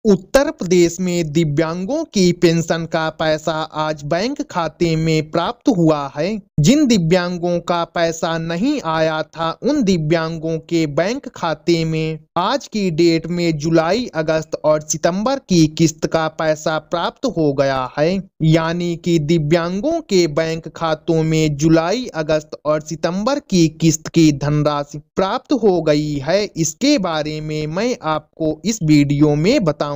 उत्तर प्रदेश में दिव्यांगों की पेंशन का पैसा आज बैंक खाते में प्राप्त हुआ है। जिन दिव्यांगों का पैसा नहीं आया था उन दिव्यांगों के बैंक खाते में आज की डेट में जुलाई, अगस्त और सितंबर की किस्त का पैसा प्राप्त हो गया है। यानी कि दिव्यांगों के बैंक खातों में जुलाई, अगस्त और सितंबर की किस्त की धनराशि प्राप्त हो गई है। इसके बारे में मैं आपको इस वीडियो में बताऊंगा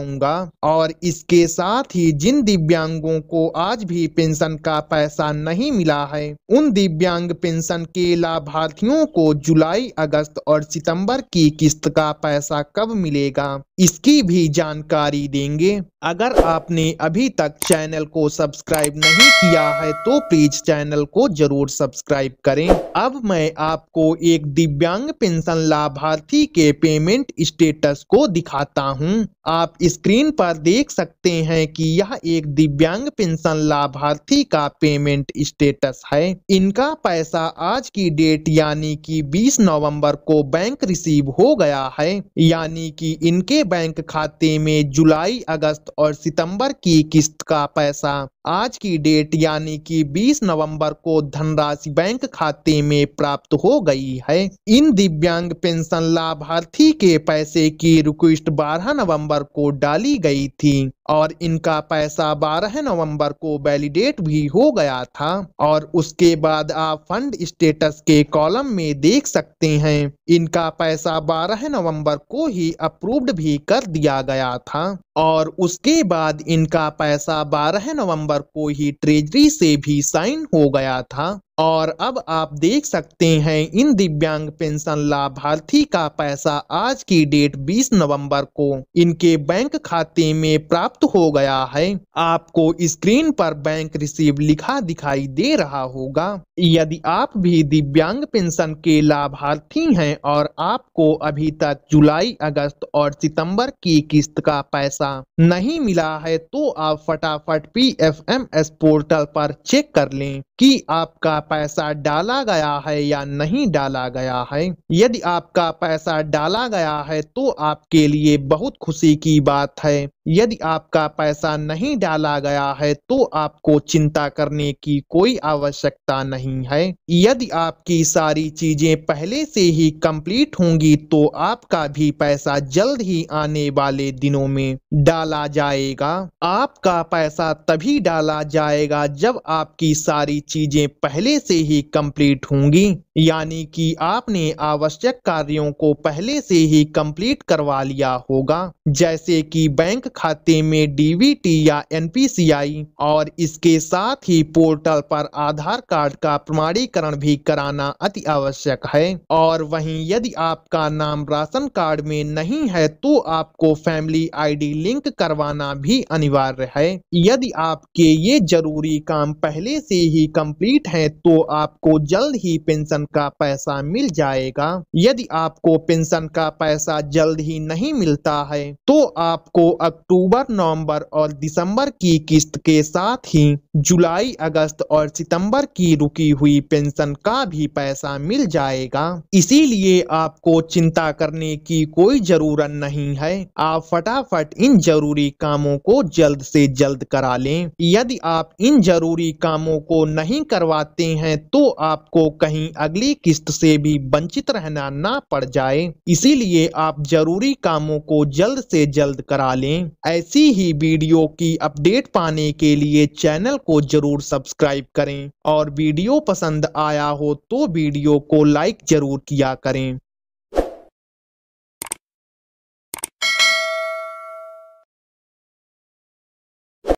और इसके साथ ही जिन दिव्यांगों को आज भी पेंशन का पैसा नहीं मिला है उन दिव्यांग पेंशन के लाभार्थियों को जुलाई, अगस्त और सितंबर की किस्त का पैसा कब मिलेगा इसकी भी जानकारी देंगे। अगर आपने अभी तक चैनल को सब्सक्राइब नहीं किया है तो प्लीज चैनल को जरूर सब्सक्राइब करें। अब मैं आपको एक दिव्यांग पेंशन लाभार्थी के पेमेंट स्टेटस को दिखाता हूं। आप स्क्रीन पर देख सकते हैं कि यह एक दिव्यांग पेंशन लाभार्थी का पेमेंट स्टेटस है। इनका पैसा आज की डेट यानी कि 20 नवंबर को बैंक रिसीव हो गया है। यानी कि इनके बैंक खाते में जुलाई, अगस्त और सितंबर की किस्त का पैसा आज की डेट यानी कि 20 नवंबर को धनराशि बैंक खाते में प्राप्त हो गई है। इन दिव्यांग पेंशन लाभार्थी के पैसे की रिक्वेस्ट 12 नवंबर को डाली गई थी और इनका पैसा 12 नवंबर को वैलिडेट भी हो गया था और उसके बाद आप फंड स्टेटस के कॉलम में देख सकते हैं इनका पैसा 12 नवंबर को ही अप्रूव्ड भी कर दिया गया था और उसके बाद इनका पैसा 12 नवंबर को ही ट्रेजरी से भी साइन हो गया था। और अब आप देख सकते हैं इन दिव्यांग पेंशन लाभार्थी का पैसा आज की डेट 20 नवंबर को इनके बैंक खाते में प्राप्त हो गया है। आपको स्क्रीन पर बैंक रिसीव लिखा दिखाई दे रहा होगा। यदि आप भी दिव्यांग पेंशन के लाभार्थी हैं और आपको अभी तक जुलाई, अगस्त और सितंबर की किस्त का पैसा नहीं मिला है तो आप फटाफट PFMS पोर्टल पर चेक कर लें कि आपका पैसा डाला गया है या नहीं डाला गया है। यदि आपका पैसा डाला गया है तो आपके लिए बहुत खुशी की बात है। यदि आपका पैसा नहीं डाला गया है तो आपको चिंता करने की कोई आवश्यकता नहीं है। यदि आपकी सारी चीजें पहले से ही कंप्लीट होंगी तो आपका भी पैसा जल्द ही आने वाले दिनों में डाला जाएगा। आपका पैसा तभी डाला जाएगा जब आपकी सारी चीजें पहले से ही कंप्लीट होंगी, यानी कि आपने आवश्यक कार्यों को पहले से ही कंप्लीट करवा लिया होगा, जैसे कि बैंक खाते में DBT या NPCI और इसके साथ ही पोर्टल पर आधार कार्ड का प्रमाणीकरण भी कराना अति आवश्यक है। और वहीं यदि आपका नाम राशन कार्ड में नहीं है तो आपको फैमिली ID लिंक करवाना भी अनिवार्य है। यदि आपके ये जरूरी काम पहले से ही कंप्लीट है तो आपको जल्द ही पेंशन का पैसा मिल जाएगा। यदि आपको पेंशन का पैसा जल्द ही नहीं मिलता है तो आपको अक्टूबर, नवंबर और दिसंबर की किस्त के साथ ही जुलाई, अगस्त और सितंबर की रुकी हुई पेंशन का भी पैसा मिल जाएगा। इसीलिए आपको चिंता करने की कोई जरूरत नहीं है। आप फटाफट इन जरूरी कामों को जल्द से जल्द करा लें। यदि आप इन जरूरी कामों को नहीं करवाते हैं तो आपको कहीं अगली किस्त से भी वंचित रहना ना पड़ जाए। इसीलिए आप जरूरी कामों को जल्द से जल्द करा लें। ऐसी ही वीडियो की अपडेट पाने के लिए चैनल को जरूर सब्सक्राइब करें और वीडियो पसंद आया हो तो वीडियो को लाइक जरूर किया करें।